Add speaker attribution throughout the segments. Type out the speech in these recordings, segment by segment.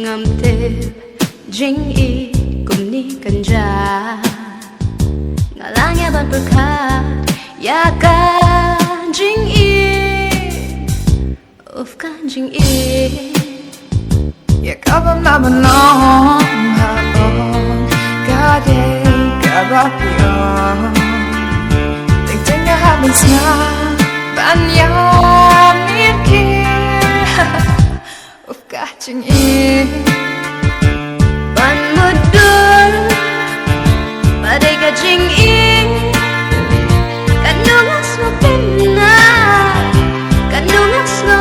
Speaker 1: ngam te Jingieit cùng ni kan ja ngalangya ban berkat ya kan Jingieit of kan Jingieit
Speaker 2: ya kabam na banong hapon kade kabapion tingting ya habang sa banyam nikir of ka Jingieit
Speaker 1: ban mudur badai ka Jingieit kanungas mo pina kanungas mo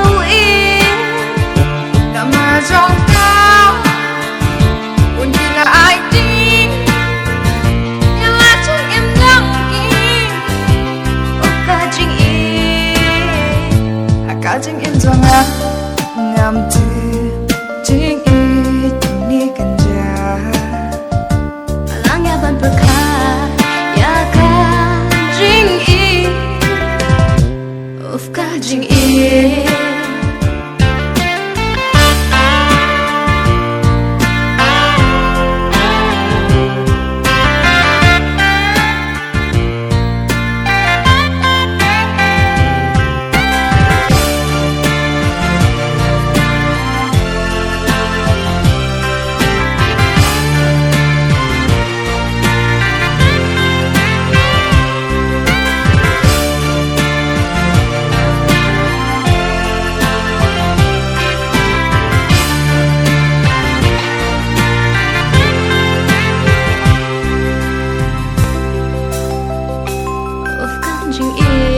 Speaker 2: Namazong tao Kung di na ai tin
Speaker 1: Yang lacang em nang Of ka Jingieit
Speaker 2: Ka Jingieit do nga ngam tu Jingieit ni kan ja
Speaker 1: Alangya ban berkat Ya ka Jingieit Of ka Jingieit Jingieit